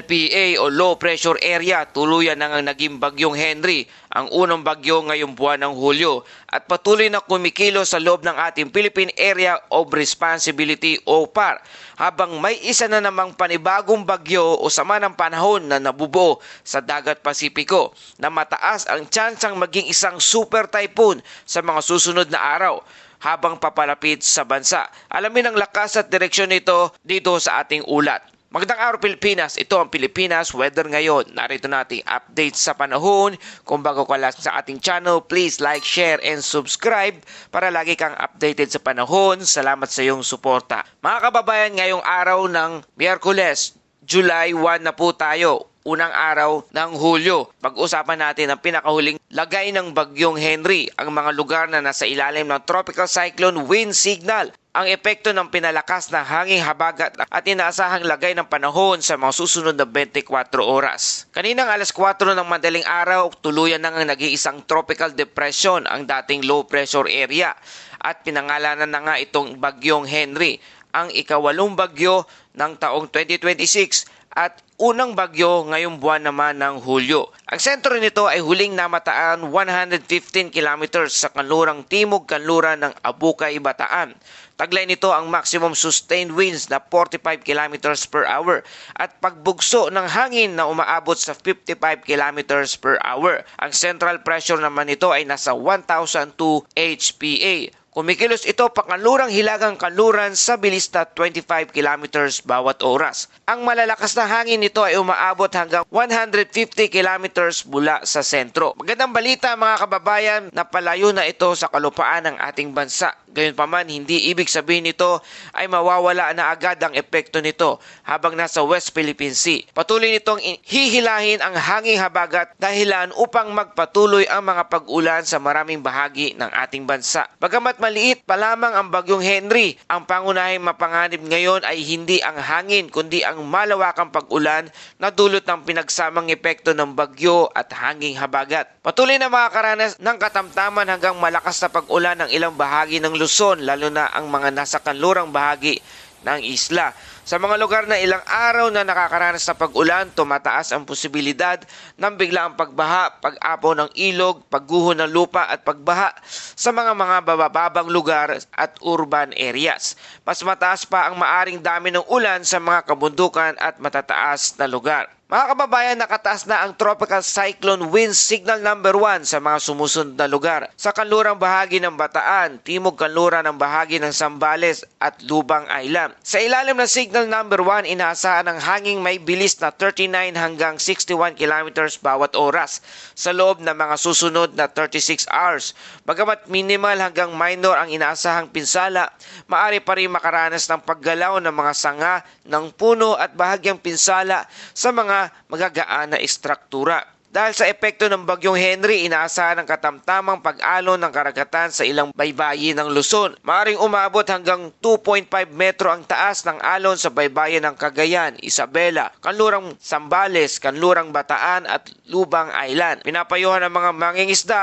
LPA o Low Pressure Area tuluyan na nga naging bagyong Henry, ang unang bagyo ngayong buwan ng Hulyo, at patuloy na kumikilo sa loob ng ating Philippine Area of Responsibility o PAR, habang may isa na namang panibagong bagyo o sama ng panahon na nabubuo sa Dagat Pasipiko na mataas ang tsansang maging isang super typhoon sa mga susunod na araw habang papalapit sa bansa. Alamin ang lakas at direksyon nito dito sa ating ulat. Magandang araw Pilipinas, ito ang Pilipinas Weather ngayon. Narito nating update sa panahon. Kung bago ka lang sa ating channel, please like, share, and subscribe para lagi kang updated sa panahon. Salamat sa iyong suporta. Mga kababayan, ngayong araw ng Miyerkules, July 1 na po tayo. Unang araw ng Hulyo. Pag-usapan natin ang pinakahuling lagay ng bagyong Henry, ang mga lugar na nasa ilalim ng Tropical Cyclone Wind Signal, ang epekto ng pinalakas na hanging habagat at inaasahang lagay ng panahon sa mga susunod na 24 oras. Kaninang alas 4 ng madaling araw, tuluyan nang nag-iisang tropical depression ang dating low pressure area at pinangalanan na nga itong bagyong Henry, ang ikawalong bagyo ng taong 2026 at unang bagyo ngayong buwan naman ng Hulyo. Ang sentro nito ay huling namataan 115 kilometers sa kanlurang timog-kanluran ng Abukay, Bataan. Taglay nito ang maximum sustained winds na 45 kilometers per hour at pagbugso ng hangin na umaabot sa 55 kilometers per hour. Ang central pressure naman nito ay nasa 1,002 HPA. Kumikilos ito pakanlurang hilagang kanluran sa bilis na 25 kilometers bawat oras. Ang malalakas na hangin nito ay umaabot hanggang 150 kilometers mula sa sentro. Magandang balita mga kababayan, na palayo na ito sa kalupaan ng ating bansa. Gayunpaman, hindi ibig sabihin nito ay mawawala na agad ang epekto nito habang nasa West Philippine Sea. Patuloy nitong hihilahin ang hanging habagat dahilan upang magpatuloy ang mga pag-ulan sa maraming bahagi ng ating bansa. Bagamat maliit pa lamang ang bagyong Henry, ang pangunahing mapanganib ngayon ay hindi ang hangin kundi ang malawakang pag-ulan na dulot ng pinagsamang epekto ng bagyo at hanging habagat. Patuloy na makakaranas ng katamtaman hanggang malakas na pag-ulan ng ilang bahagi ng Luzon, lalo na ang mga nasa kanlurang bahagi ng isla. Sa mga lugar na ilang araw na nakakaranas ng pag-ulan, tumataas ang posibilidad ng biglaang pagbaha, pag-apaw ng ilog, pagguho ng lupa at pagbaha sa mga bababang lugar at urban areas. Mas mataas pa ang maaring dami ng ulan sa mga kabundukan at matataas na lugar. Mga kababayan, nakataas na ang Tropical Cyclone Wind Signal number 1 sa mga sumusunod na lugar. Sa kanlurang bahagi ng Bataan, timog-kanluran ng bahagi ng Zambales at Lubang Island. Sa ilalim ng Signal number 1, inaasahan ang hanging may bilis na 39 hanggang 61 kilometers bawat oras sa loob ng mga susunod na 36 hours. Bagamat minimal hanggang minor ang inaasahang pinsala, maaari pa rin makaranas ng paggalaw ng mga sanga ng puno at bahagyang pinsala sa mga magagaan na istruktura. Dahil sa epekto ng bagyong Henry, inaasahan ang katamtamang pag-alon ng karagatan sa ilang baybayin ng Luzon. Maaring umabot hanggang 2.5 metro ang taas ng alon sa baybayin ng Cagayan, Isabela, kanlurang Zambales, kanlurang Bataan at Lubang Island. Pinapayuhan ng mga mangingisda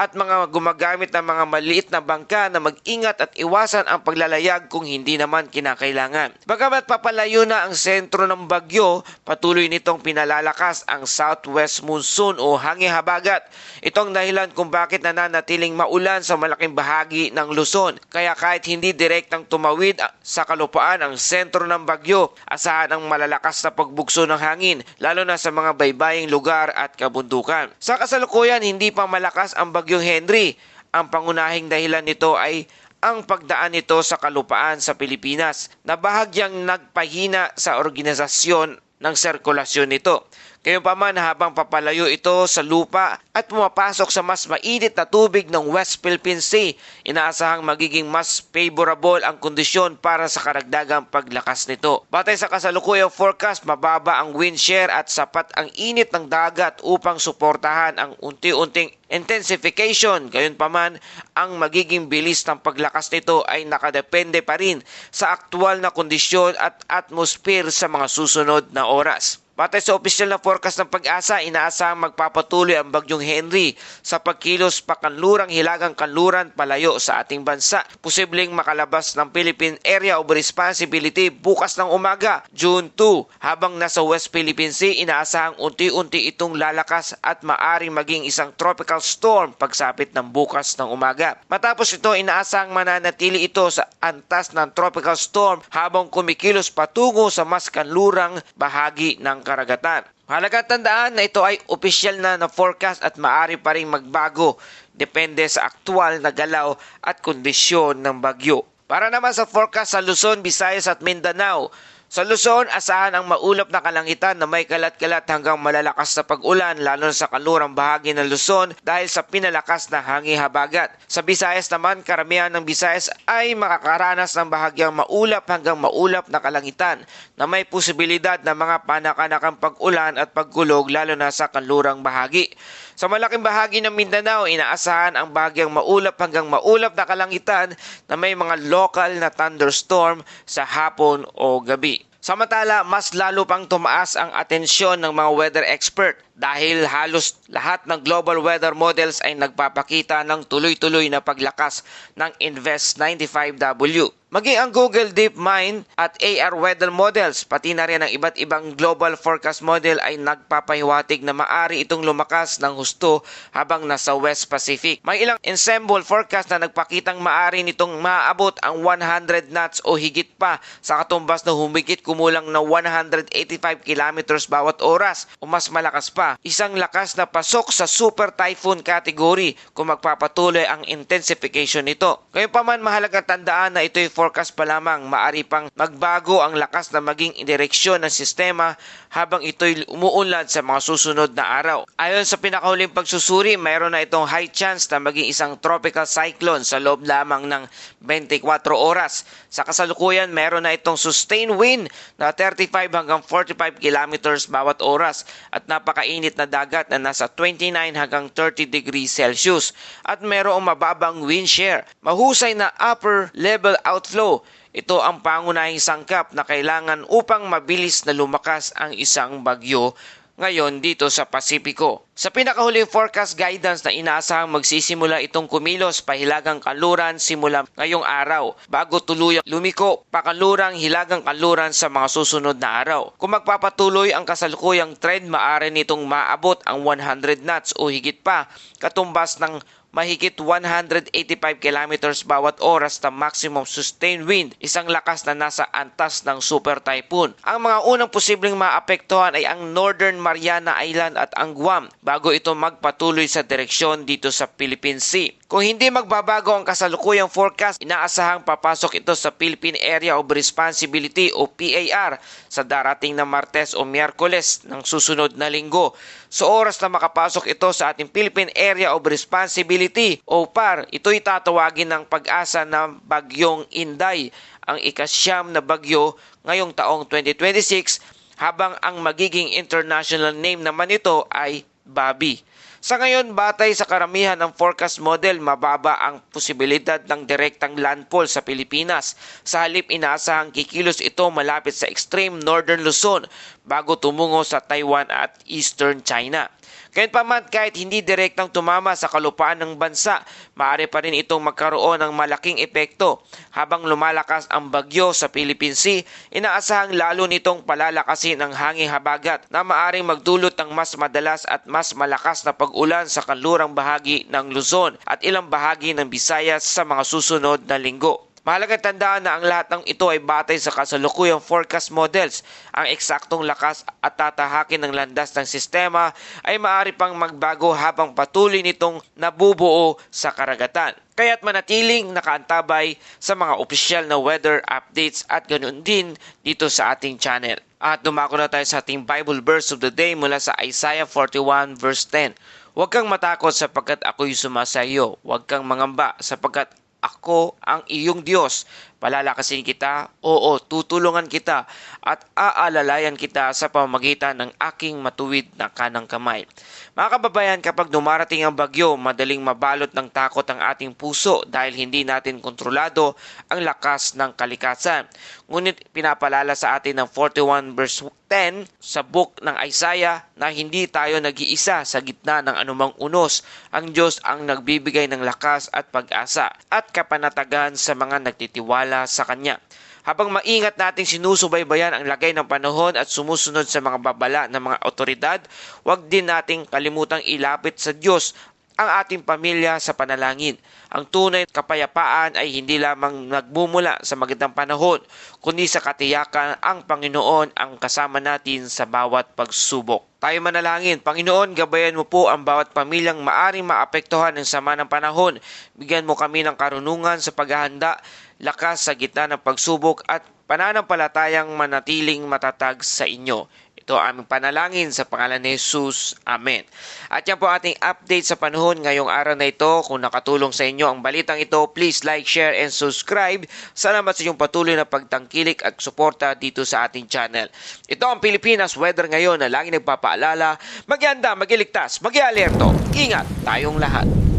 at mga gumagamit ng mga maliit na bangka na mag-ingat at iwasan ang paglalayag kung hindi naman kinakailangan. Bagamat papalayo na ang sentro ng bagyo, patuloy nitong pinalalakas ang southwest monsoon o hanging habagat. Itong dahilan kung bakit nananatiling maulan sa malaking bahagi ng Luzon. Kaya kahit hindi direktang tumawid sa kalupaan ang sentro ng bagyo, asahan ang malalakas na pagbugso ng hangin, lalo na sa mga baybaying lugar at kabundukan. Sa kasalukuyan, hindi pa malakas ang bagyong Henry. Ang pangunahing dahilan nito ay ang pagdaan nito sa kalupaan sa Pilipinas na bahagyang nagpahina sa organisasyon ng sirkulasyon nito. Gayunpaman, habang papalayo ito sa lupa at pumapasok sa mas mainit na tubig ng West Philippine Sea, inaasahang magiging mas favorable ang kondisyon para sa karagdagang paglakas nito. Batay sa kasalukuyang forecast, mababa ang wind shear at sapat ang init ng dagat upang suportahan ang unti-unting intensification. Gayunpaman, ang magiging bilis ng paglakas nito ay nakadepende pa rin sa aktual na kondisyon at atmosphere sa mga susunod na oras. Batay sa opisyal na forecast ng Pag-asa, inaasahang magpapatuloy ang bagyong Henry sa pagkilos pakanlurang hilagang kanluran palayo sa ating bansa. Posibleng makalabas ng Philippine Area of Responsibility bukas ng umaga, June 2. Habang nasa West Philippine Sea, inaasahang unti-unti itong lalakas at maaring maging isang tropical storm pagsapit ng bukas ng umaga. Matapos ito, inaasahang mananatili ito sa antas ng tropical storm habang kumikilos patungo sa mas kanlurang bahagi ng karagatan. Mahalagang tandaan na ito ay opisyal na forecast at maaari pa rin magbago depende sa aktual na galaw at kondisyon ng bagyo. Para naman sa forecast sa Luzon, Visayas at Mindanao, sa Luzon, asahan ang maulap na kalangitan na may kalat-kalat hanggang malalakas na pag-ulan lalo na sa kanlurang bahagi ng Luzon dahil sa pinalakas na hangin habagat. Sa Visayas naman, karamihan ng Visayas ay makakaranas ng bahagyang maulap hanggang maulap na kalangitan na may posibilidad ng mga panakanakang pag-ulan at pagkulog lalo na sa kanlurang bahagi. Sa malaking bahagi ng Mindanao, inaasahan ang bahagyang maulap hanggang maulap na kalangitan na may mga local na thunderstorm sa hapon o gabi. Samantala, mas lalo pang tumaas ang atensyon ng mga weather expert dahil halos lahat ng global weather models ay nagpapakita ng tuloy-tuloy na paglakas ng Invest 95W. Maging ang Google DeepMind at AR weather models, pati na rin ang iba't ibang global forecast model ay nagpapahiwatig na maaari itong lumakas ng husto habang nasa West Pacific. May ilang ensemble forecast na nagpakitang maaari nitong maaabot ang 100 knots o higit pa sa katumbas na humigit kumulang na 185 kilometers bawat oras o mas malakas pa. Isang lakas na pasok sa super typhoon category kung magpapatuloy ang intensification nito. Gayunpaman, mahalagang tandaan na ito'y forecast pa lamang, maaari pang magbago ang lakas na maging direksyon ng sistema habang ito'y umuunlad sa mga susunod na araw. Ayon sa pinakahuling pagsusuri, mayroon na itong high chance na maging isang tropical cyclone sa loob lamang ng 24 oras. Sa kasalukuyan, mayroon na itong sustained wind na 35 hanggang 45 kilometers bawat oras at napakainit na dagat na nasa 29 hanggang 30 degrees Celsius at mayroong mababang wind shear. Mahusay na upper level outflow. Ito ang pangunahing sangkap na kailangan upang mabilis na lumakas ang isang bagyo ngayon dito sa Pasipiko. Sa pinakahuling forecast guidance na inaasahang magsisimula itong kumilos pahilagang kanluran simula ngayong araw bago tuluyang lumiko pakanlurang hilagang kanluran sa mga susunod na araw. Kung magpapatuloy ang kasalukuyang trend, maaari nitong maabot ang 100 knots o higit pa, katumbas ng mahigit 185 kilometers bawat oras na maximum sustained wind, isang lakas na nasa antas ng super typhoon. Ang mga unang posibleng maapektuhan ay ang Northern Mariana Island at ang Guam bago ito magpatuloy sa direksyon dito sa Philippine Sea. Kung hindi magbabago ang kasalukuyang forecast, inaasahang papasok ito sa Philippine Area of Responsibility o PAR sa darating na Martes o Miyerkules ng susunod na linggo. Sa oras na makapasok ito sa ating Philippine Area of Responsibility o PAR, ito'y tatawagin ng Pag-asa na Bagyong Inday, ang ikasyam na bagyo ngayong taong 2026, habang ang magiging international name naman nito ay Bobby. Sa ngayon, batay sa karamihan ng forecast model, mababa ang posibilidad ng direktang landfall sa Pilipinas. Sa halip, inaasahang kikilos ito malapit sa extreme northern Luzon bago tumungo sa Taiwan at eastern China. Gayunpaman, kahit hindi direktang tumama sa kalupaan ng bansa, maaari pa rin itong magkaroon ng malaking epekto. Habang lumalakas ang bagyo sa Philippine Sea, inaasahang lalo nitong palalakasin ang hangin habagat na maaaring magdulot ng mas madalas at mas malakas na pag-ulan sa kanlurang bahagi ng Luzon at ilang bahagi ng Visayas sa mga susunod na linggo. Mahalagang tandaan na ang lahat ng ito ay batay sa kasalukuyang forecast models. Ang eksaktong lakas at tatahakin ng landas ng sistema ay maaari pang magbago habang patuloy nitong nabubuo sa karagatan. Kaya't manatiling nakaantabay sa mga opisyal na weather updates at ganoon din dito sa ating channel. At dumako na tayo sa ating Bible verse of the day mula sa Isaiah 41 verse 10. Huwag kang matakot sapagkat ako'y sumasa iyo. Huwag kang mangamba sapagkat ako ang iyong Diyos. Palalakasin kita, oo, tutulungan kita at aalalayan kita sa pamamagitan ng aking matuwid na kanang kamay. Mga kababayan, kapag dumarating ang bagyo, madaling mabalot ng takot ang ating puso dahil hindi natin kontrolado ang lakas ng kalikasan. Ngunit pinapalala sa atin ng 41 verse 10 sa book ng Isaiah na hindi tayo nag-iisa sa gitna ng anumang unos. Ang Diyos ang nagbibigay ng lakas at pag-asa at kapanatagan sa mga nagtitiwala sa Kanya. Habang maingat nating sinusubaybayan ang lagay ng panahon at sumusunod sa mga babala ng mga otoridad, huwag din nating kalimutang ilapit sa Diyos ang ating pamilya sa panalangin. Ang tunay na kapayapaan ay hindi lamang nagmumula sa magandang panahon, kundi sa katiyakan ang Panginoon ang kasama natin sa bawat pagsubok. Tayo manalangin. Panginoon, gabayan mo po ang bawat pamilyang maaring maapektuhan ng sama ng panahon. Bigyan mo kami ng karunungan sa paghahanda, lakas sa gitna ng pagsubok at pananampalatayang manatiling matatag sa inyo. Ito ang aming panalangin sa pangalan ni Jesus. Amen. At yan po ating update sa panahon ngayong araw na ito. Kung nakatulong sa inyo ang balitang ito, please like, share, and subscribe. Salamat sa inyong patuloy na pagtangkilik at suporta dito sa ating channel. Ito ang Pilipinas Weather ngayon na lagi nagpapaalala, mag-ianda, mag-iligtas, mag-ialerto. Ingat tayong lahat.